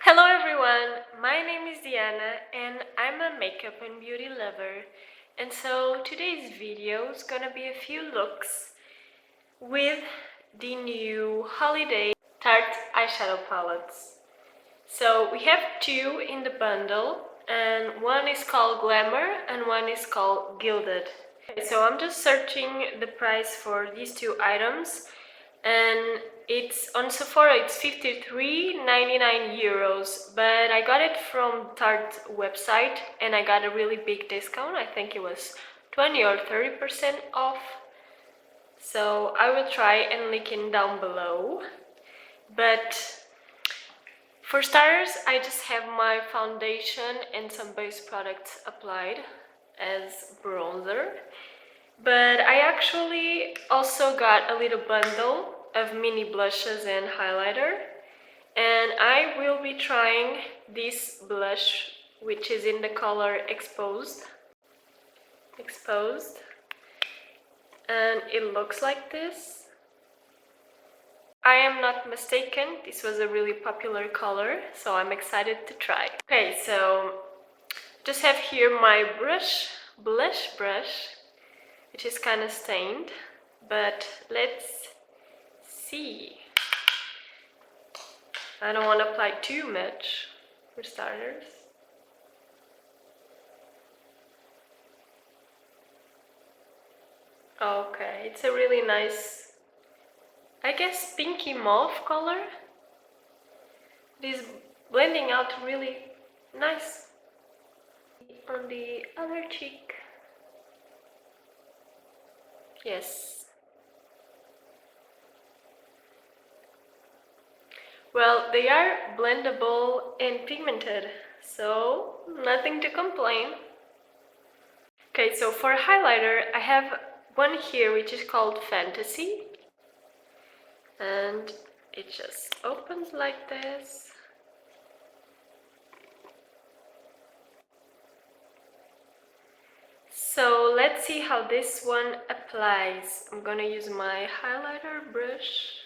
Hello everyone, my name is Diana and I'm a makeup and beauty lover, and so today's video is gonna be a few looks with the new holiday Tarte eyeshadow palettes. So we have two in the bundle, and one is called Glamour and one is called Gilded. So I'm just searching the price for these two items, and it's on Sephora. It's 53.99 euros, but I got it from Tarte website and I got a really big discount. I think it was 20 or 30% off. So I will try and link it down below. But for starters, I just have my foundation and some base products applied as bronzer. But I actually also got a little bundle of mini blushes and highlighter, and I will be trying this blush, which is in the color Exposed, and it looks like this. I am not mistaken, this was a really popular color, so I'm excited to try. Okay, so just have here my blush brush, which is kind of stained, but let's see. I don't want to apply too much for starters. Okay, it's a really nice, I guess, pinky mauve color. It is blending out really nice. On the other cheek. Yes. Well, they are blendable and pigmented, so nothing to complain. Okay, so for highlighter, I have one here which is called Fantasy, and it just opens like this. So let's see how this one applies. I'm gonna use my highlighter brush.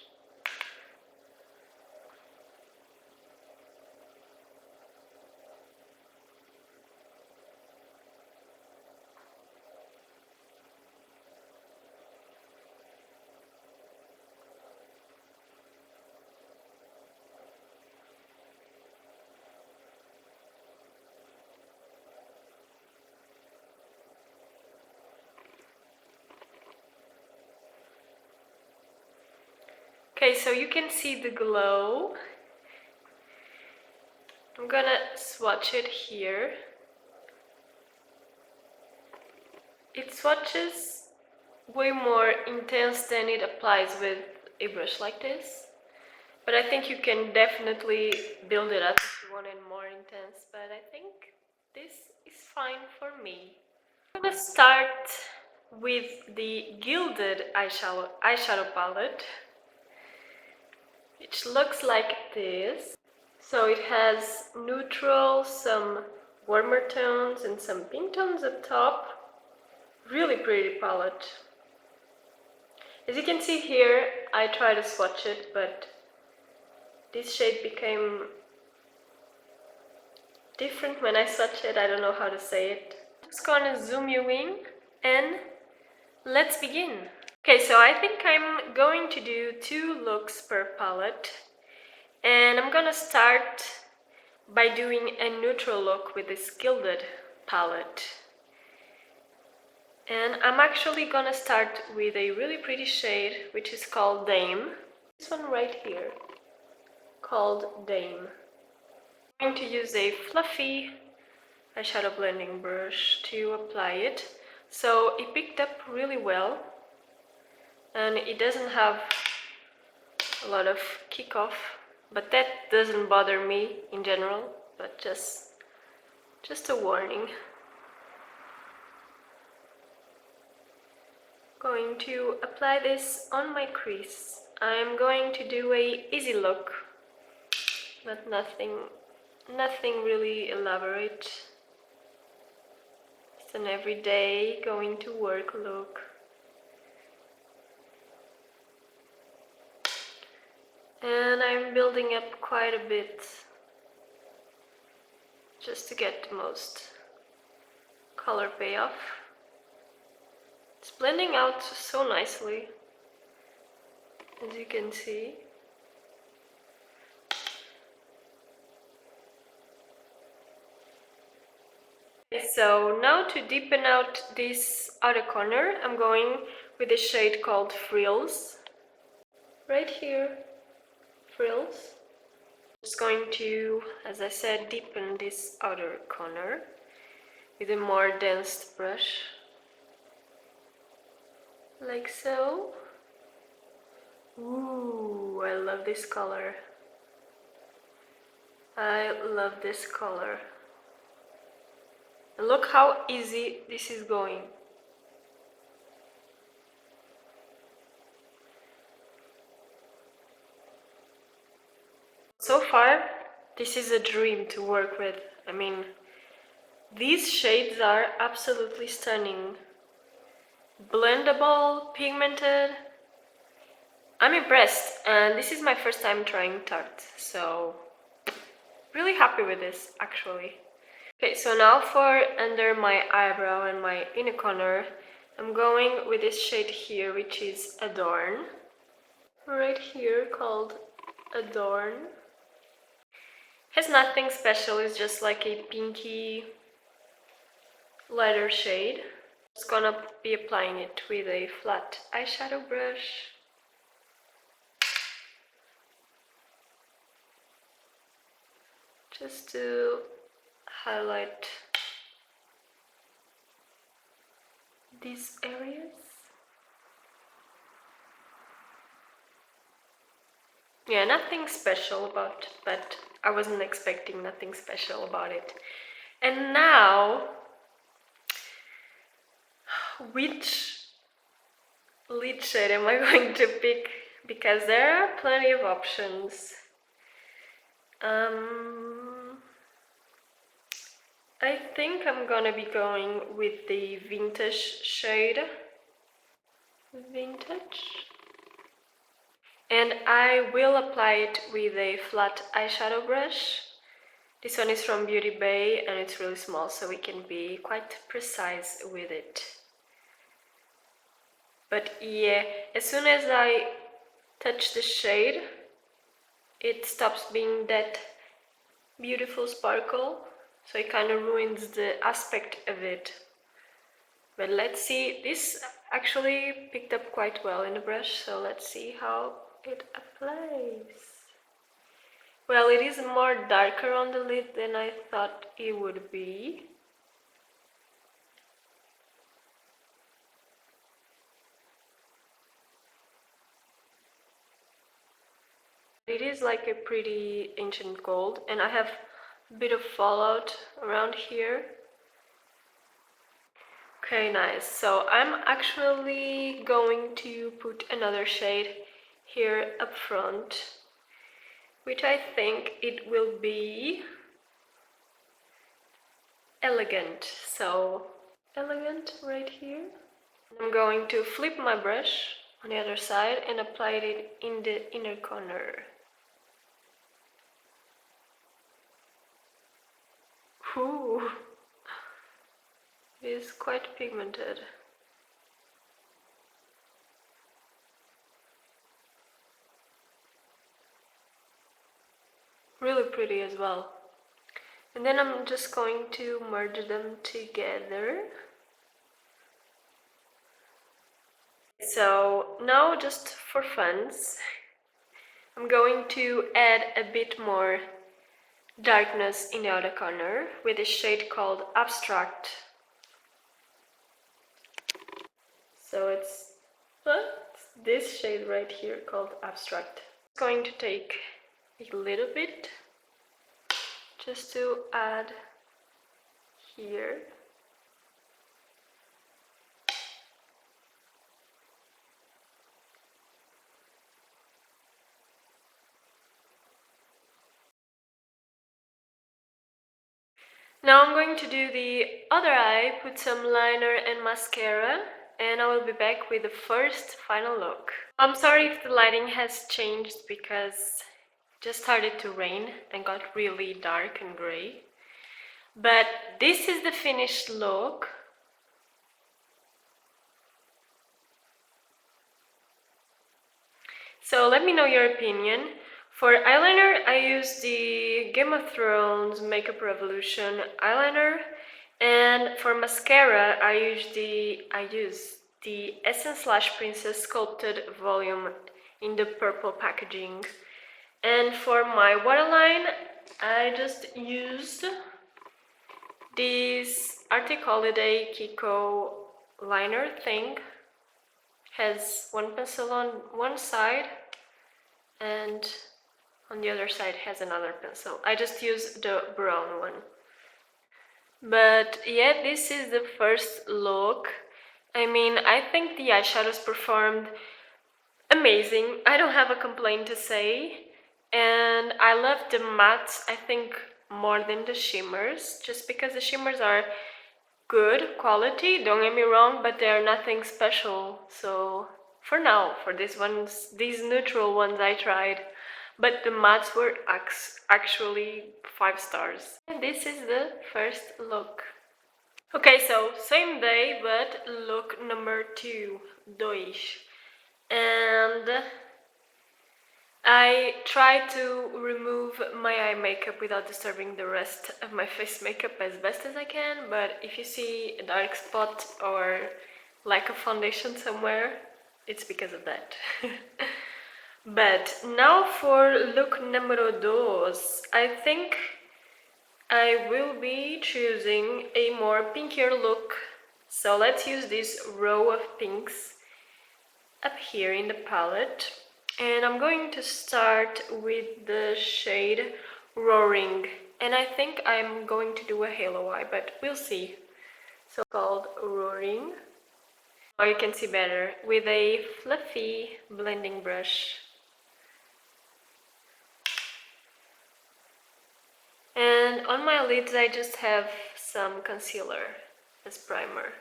Okay, so you can see the glow. I'm gonna swatch it here. It swatches way more intense than it applies with a brush like this. But I think you can definitely build it up if you want it more intense. But I think this is fine for me. I'm gonna start with the Gilded eyeshadow palette, which looks like this. So it has neutral, some warmer tones and some pink tones up top. Really pretty palette. As you can see here, I tried to swatch it, but this shade became different when I swatched it. I don't know how to say it. I'm just gonna zoom you in and let's begin. Okay, so I think I'm going to do 2 looks per palette, and I'm gonna start by doing a neutral look with this Gilded palette. And I'm actually gonna start with a really pretty shade which is called Dame. This one right here, called Dame. I'm going to use a fluffy eyeshadow blending brush to apply it. So it picked up really well, and it doesn't have a lot of kick-off, but that doesn't bother me in general, but just a warning. Going to apply this on my crease. I'm going to do a easy look, but nothing really elaborate. It's an everyday going to work look. And I'm building up quite a bit just to get the most color payoff. It's blending out so nicely, as you can see. So now to deepen out this outer corner, I'm going with a shade called Frills. Right here, Frills. Just going to, as I said, deepen this outer corner with a more dense brush. Like so. Ooh, I love this color. I love this color. And look how easy this is going. So far, this is a dream to work with. I mean, these shades are absolutely stunning. Blendable, pigmented. I'm impressed, and this is my first time trying Tarte, so really happy with this actually. Okay, so now for under my eyebrow and my inner corner, I'm going with this shade here, which is Adorn. Right here, called Adorn. Has nothing special, it's just like a pinky lighter shade. Just gonna be applying it with a flat eyeshadow brush. Just to highlight these areas. Yeah, nothing special about, but I wasn't expecting nothing special about it. And now, which lid shade am I going to pick? Because there are plenty of options. I think I'm gonna be going with the Vintage shade. Vintage. And I will apply it with a flat eyeshadow brush. This one is from Beauty Bay and it's really small, so we can be quite precise with it. But yeah, as soon as I touch the shade, it stops being that beautiful sparkle, so it kind of ruins the aspect of it. But let's see, this actually picked up quite well in the brush, so let's see how it applies. Well, it is more darker on the lid than I thought it would be. It is like a pretty ancient gold, and I have a bit of fallout around here. Okay, nice. So I'm actually going to put another shade here up front, which I think it will be Elegant. So Elegant right here. I'm going to flip my brush on the other side and apply it in the inner corner. Ooh, it is quite pigmented. Really pretty as well. And then I'm just going to merge them together. So now, just for funs, I'm going to add a bit more darkness in the outer corner with a shade called Abstract. So it's this shade right here called Abstract. I'm going to take a little bit just to add here. Now I'm going to do the other eye, put some liner and mascara, and I will be back with the first final look. I'm sorry if the lighting has changed because it just started to rain and got really dark and gray. But this is the finished look. So let me know your opinion. For eyeliner, I use the Game of Thrones Makeup Revolution eyeliner, and for mascara, I use the Essence Lash Princess Sculpted Volume in the purple packaging. And for my waterline, I just used this Arctic Holiday Kiko liner thing. Has one pencil on one side and on the other side has another pencil. I just use the brown one. But yeah, this is the first look. I mean, I think the eyeshadows performed amazing. I don't have a complaint to say. And I love the mattes, I think, more than the shimmers, just because the shimmers are good quality, don't get me wrong, but they're nothing special. So for now, for these neutral ones I tried, but the mattes were actually 5 stars. And this is the first look. Okay, so same day, but look number 2, dois. And I try to remove my eye makeup without disturbing the rest of my face makeup as best as I can, but if you see a dark spot or lack of foundation somewhere, it's because of that. But now for look numero dos. I think I will be choosing a more pinkier look. So let's use this row of pinks up here in the palette. And I'm going to start with the shade Roaring. And I think I'm going to do a halo eye, but we'll see. So called Roaring. Now you can see better with a fluffy blending brush. And on my lids I just have some concealer as primer.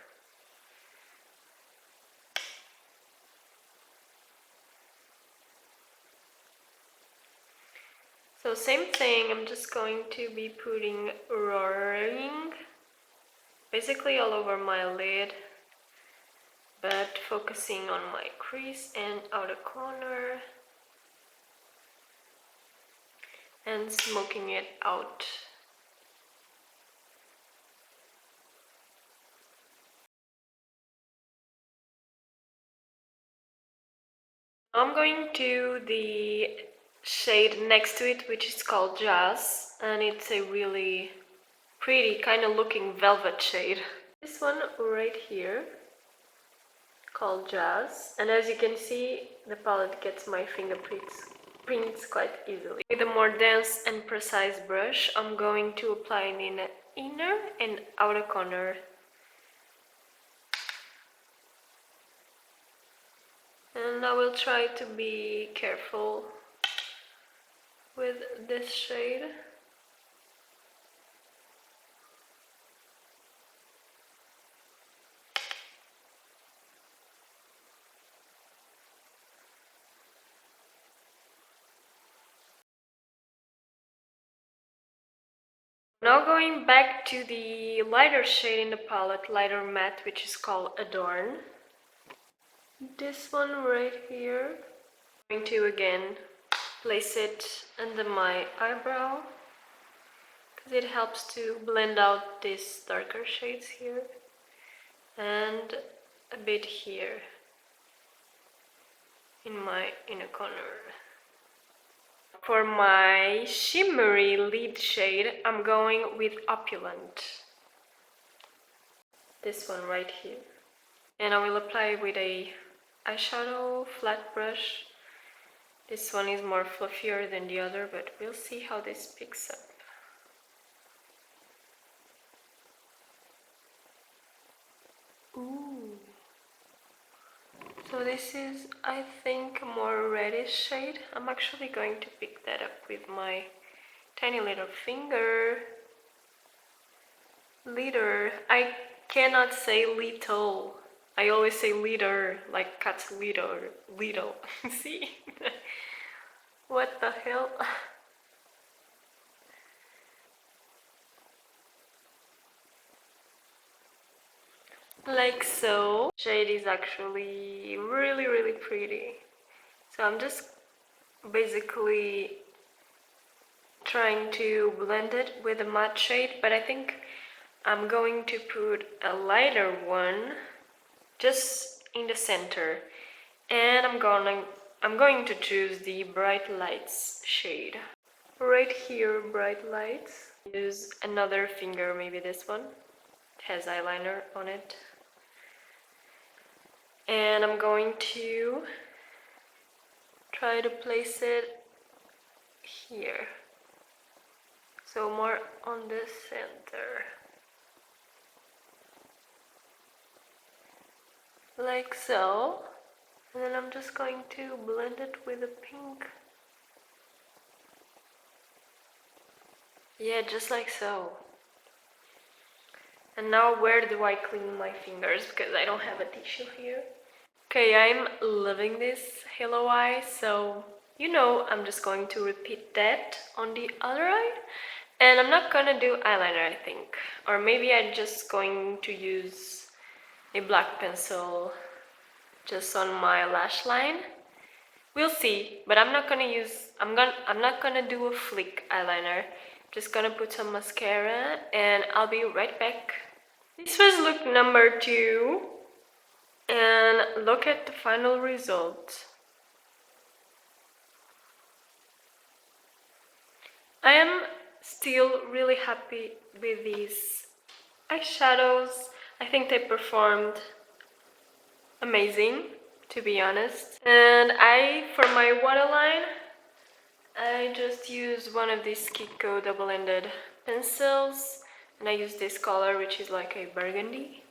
So same thing, I'm just going to be putting Roaring basically all over my lid, but focusing on my crease and outer corner and smoking it out. I'm going to the shade next to it, which is called Jazz, and it's a really pretty kind of looking velvet shade. This one right here called Jazz, and as you can see, the palette gets my fingerprints quite easily. With a more dense and precise brush, I'm going to apply it in the inner and outer corner. And I will try to be careful with this shade. Now going back to the lighter shade in the palette, lighter matte, which is called Adorn. This one right here. I'm going to again place it under my eyebrow because it helps to blend out these darker shades here and a bit here in my inner corner. For my shimmery lid shade, I'm going with Opulent. This one right here. And I will apply with a eyeshadow flat brush. This one is more fluffier than the other, but we'll see how this picks up. Ooh. So this is, I think, a more reddish shade. I'm actually going to pick that up with my tiny little finger. Liter. I cannot say little. I always say liter, like cat's liter. Little. See? What the hell? like so. Shade is actually really pretty. So I'm just basically trying to blend it with a matte shade, but I think I'm going to put a lighter one just in the center, and I'm going to choose the Bright Lights shade. Right here, Bright Lights. Use another finger, maybe this one. It has eyeliner on it. And I'm going to try to place it here. So more on the center. Like so. And then I'm just going to blend it with a pink. Yeah, just like so. And now where do I clean my fingers? Because I don't have a tissue here. Okay, I'm loving this halo eye, so you know I'm just going to repeat that on the other eye. And I'm not gonna do eyeliner, I think. Or maybe I'm just going to use a black pencil just on my lash line. We'll see, but I'm not gonna do a flick eyeliner. Just gonna put some mascara and I'll be right back. This was look number 2, and look at the final result. I am still really happy with these eyeshadows. I think they performed amazing, to be honest. And for my waterline, I just use one of these Kiko double-ended pencils, and I use this color, which is like a burgundy.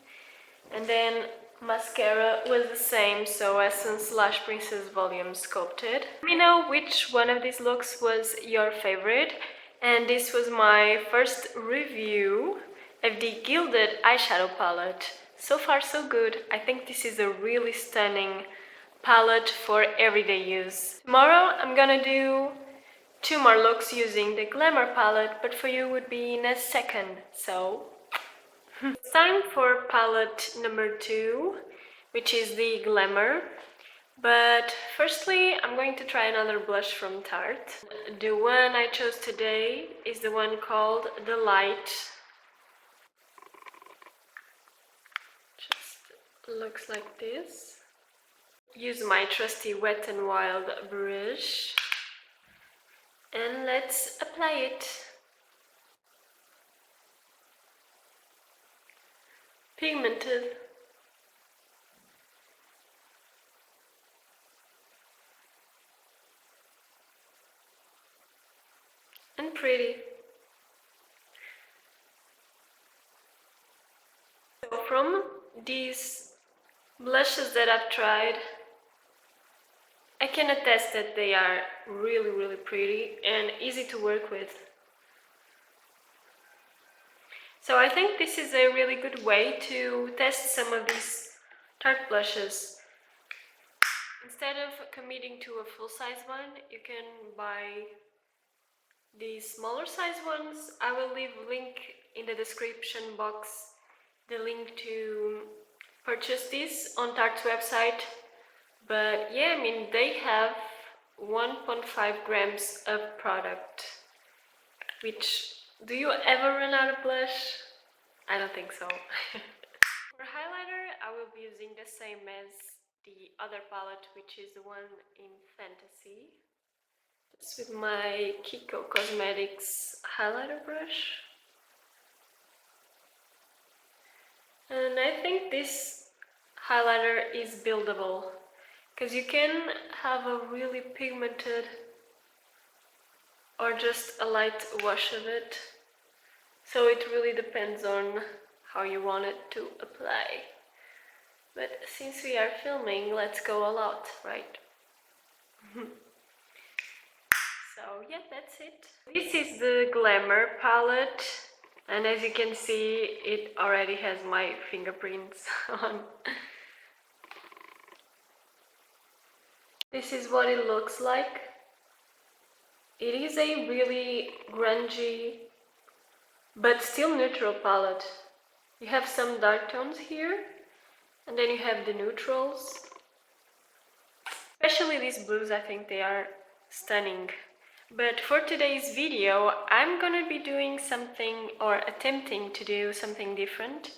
And then mascara was the same, so Essence Lash Princess Volume Sculpted. Let me know which one of these looks was your favorite. And this was my first review of the Gilded eyeshadow palette. So far so good. I think this is a really stunning palette for everyday use. Tomorrow I'm gonna do 2 more looks using the Glamour palette, but for you would be in a second, so it's time for palette number 2, which is the Glamour. But firstly, I'm going to try another blush from Tarte. The one I chose today is the one called The Light. Just looks like this. Use my trusty Wet n Wild brush. And let's apply it. Pigmented. And pretty. So from these blushes that I've tried, I can attest that they are really pretty and easy to work with. So I think this is a really good way to test some of these Tarte blushes. Instead of committing to a full-size one, you can buy the smaller size ones. I will leave a link in the description box, the link to purchase this on Tarte's website. But yeah, I mean, they have 1.5 grams of product, which, do you ever run out of blush? I don't think so. For highlighter, I will be using the same as the other palette, which is the one in Fantasy. Just with my Kiko Cosmetics highlighter brush. And I think this highlighter is buildable, because you can have a really pigmented or just a light wash of it. So it really depends on how you want it to apply. But since we are filming, let's go all out, right? So yeah, that's it. This is the Glamour palette, and as you can see, it already has my fingerprints on. This is what it looks like. It is a really grungy but still neutral palette. You have some dark tones here, And then you have the neutrals. Especially these blues, I think they are stunning. But for today's video, I'm gonna be doing something, or attempting to do something different.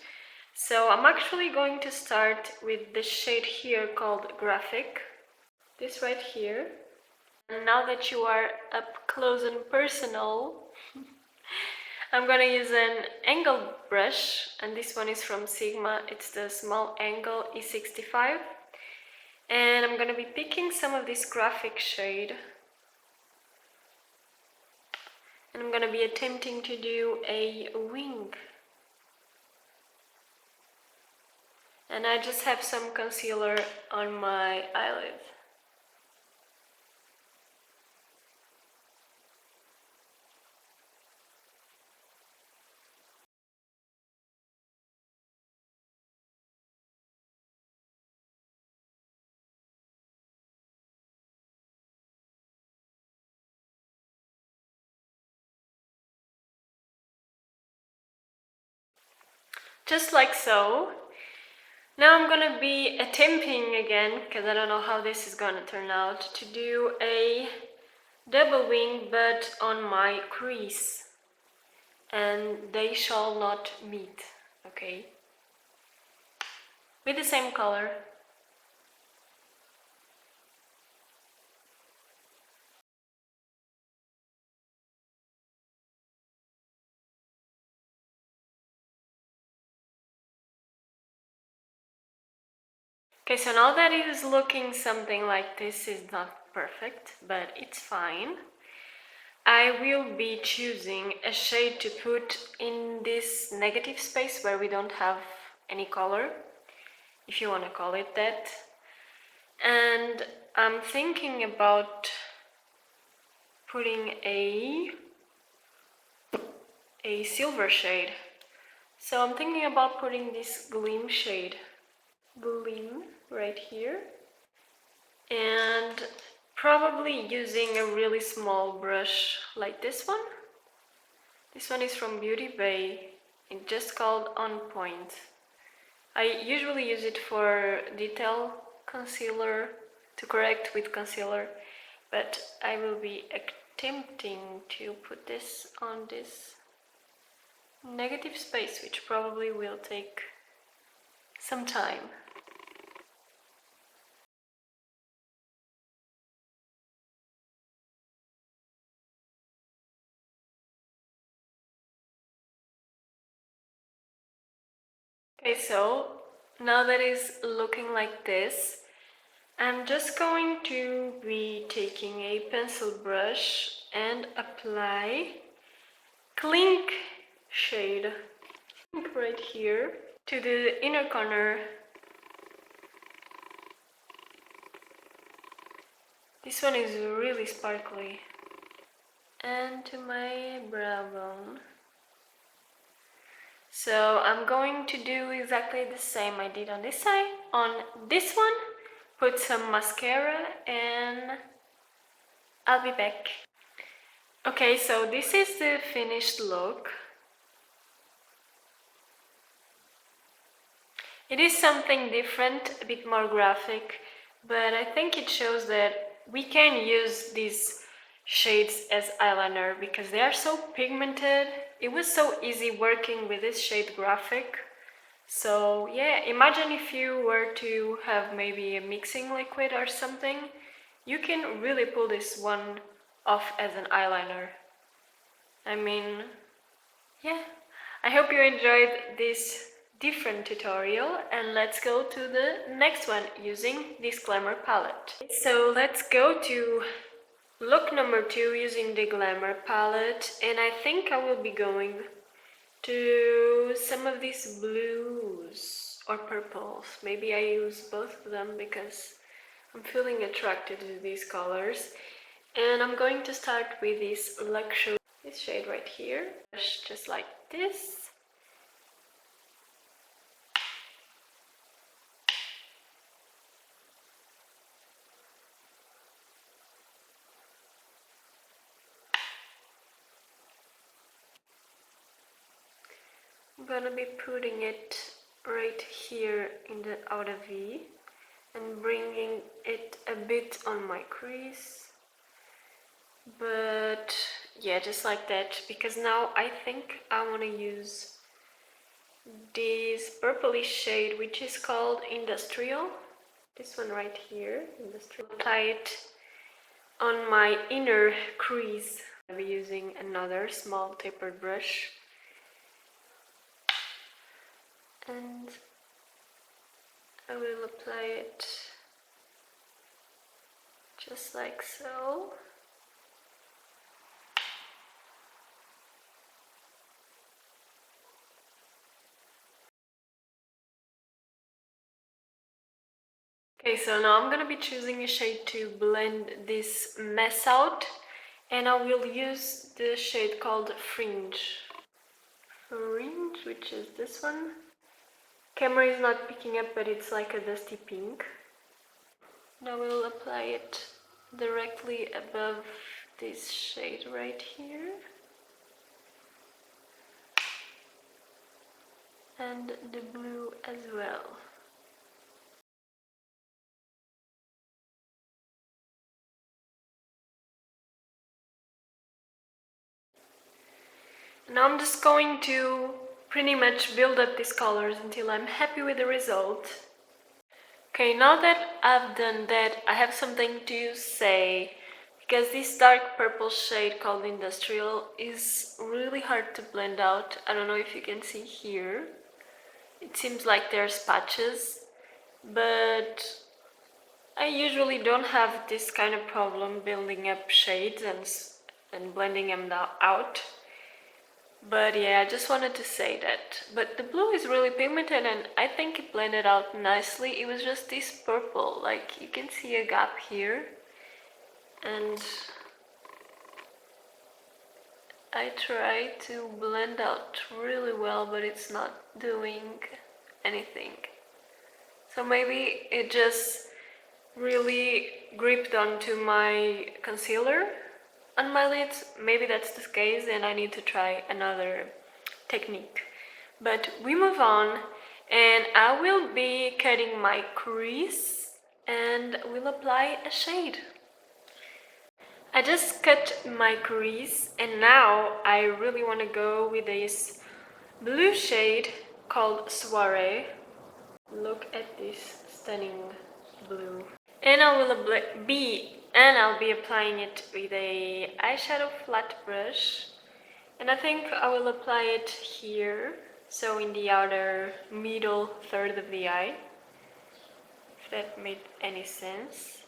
So I'm actually going to start with the shade here called Graphic. This right here. And now that you are up close and personal, I'm gonna use an angle brush, and this one is from Sigma. It's the small angle E65. And I'm gonna be picking some of this graphic shade. And I'm gonna be attempting to do a wing. And I just have some concealer on my eyelid. Just like so. Now I'm gonna be attempting again, because I don't know how this is gonna turn out, to do a double wing but on my crease. And they shall not meet, okay? With the same color. Okay, so now that it is looking something like this, is not perfect, but it's fine. I will be choosing a shade to put in this negative space where we don't have any color, if you want to call it that. And I'm thinking about putting a silver shade. So I'm thinking about putting this gleam shade. Gleam right here. And probably using a really small brush like this one. This one is from Beauty Bay. It's just called On Point. I usually use it for detail concealer, to correct with concealer, but I will be attempting to put this on this negative space, which probably will take some time. Okay, so now that it's looking like this, I'm just going to be taking a pencil brush and apply Clink shade right here to the inner corner. This one is really sparkly. And to my brow bone. So I'm going to do exactly the same I did on this side. On this one, put some mascara and I'll be back. Okay, so this is the finished look. It is something different, a bit more graphic, but I think it shows that we can use these shades as eyeliner because they are so pigmented. It was so easy working with this shade Graphic. So yeah, imagine if you were to have maybe a mixing liquid or something, you can really pull this one off as an eyeliner. I mean, yeah. I hope you enjoyed this different tutorial, and let's go to the next one using this Glamour palette. So let's go to look number 2 using the Glamour palette, and I think I will be going to some of these blues or purples. Maybe I use both of them because I'm feeling attracted to these colors. And I'm going to start with this luxury, this shade right here, just like this. I'm gonna be putting it right here in the outer V and bringing it a bit on my crease. But yeah, just like that, because now I think I want to use this purplish shade which is called Industrial. This one right here, Industrial. Apply it on my inner crease. I'll be using another small tapered brush. And I will apply it just like so. Okay, so now I'm gonna be choosing a shade to blend this mess out, and I will use the shade called Fringe. Fringe, which is this one. Camera is not picking up, but it's like a dusty pink. Now we'll apply it directly above this shade right here. And the blue as well. Now I'm just going to pretty much build up these colors until I'm happy with the result. Okay, now that I've done that, I have something to say, because this dark purple shade called Industrial is really hard to blend out. I don't know if you can see here. It seems like there's patches, but I usually don't have this kind of problem building up shades and blending them out. But yeah, I just wanted to say that. But the blue is really pigmented and I think it blended out nicely. It was just this purple, like you can see a gap here. And I try to blend out really well, but it's not doing anything. So maybe it just really gripped onto my concealer on my lids. Maybe that's the case and I need to try another technique. But we move on, and I will be cutting my crease and will apply a shade. I just cut my crease and now I really want to go with this blue shade called Soiree. Look at this stunning blue. And I'll be applying it with a eyeshadow flat brush. And I think I will apply it here, so in the outer middle third of the eye, if that made any sense.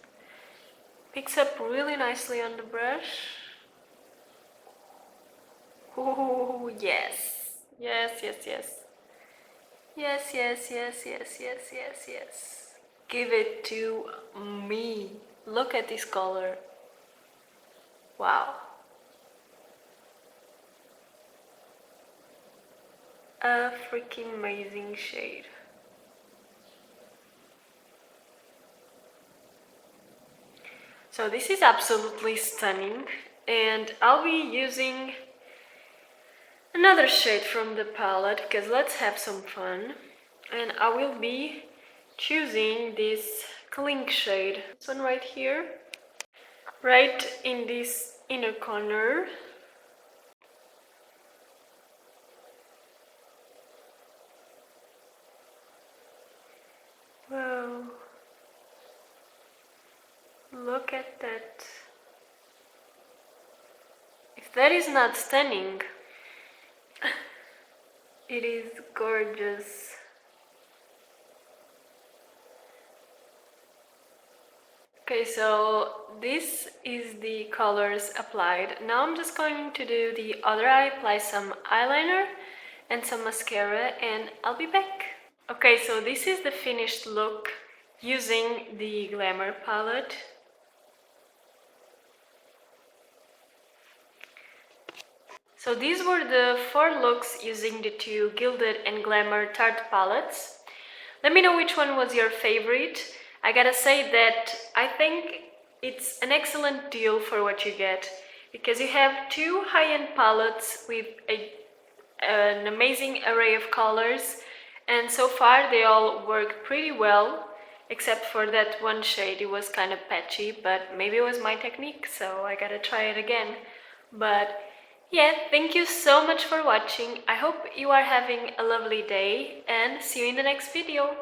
Picks up really nicely on the brush. Oh yes, yes, yes, yes. Yes, yes, yes, yes, yes, yes, yes. Give it to me. Look at this color. Wow. A freaking amazing shade. So this is absolutely stunning, and I'll be using another shade from the palette because let's have some fun. And I will be choosing this Clink shade, this one right here, right in this inner corner. Wow, look at that. If that is not stunning, it is gorgeous. Okay, so this is the colors applied. Now I'm just going to do the other eye, apply some eyeliner and some mascara, and I'll be back. Okay, so this is the finished look using the Glamour palette. So these were the 4 looks using the 2 Gilded and Glamour Tarte palettes. Let me know which one was your favorite. I gotta say that I think it's an excellent deal for what you get, because you have 2 high-end palettes with an amazing array of colors and so far they all work pretty well, except for that one shade. It was kind of patchy, but maybe it was my technique, so I gotta try it again. But yeah, thank you so much for watching. I hope you are having a lovely day, and see you in the next video.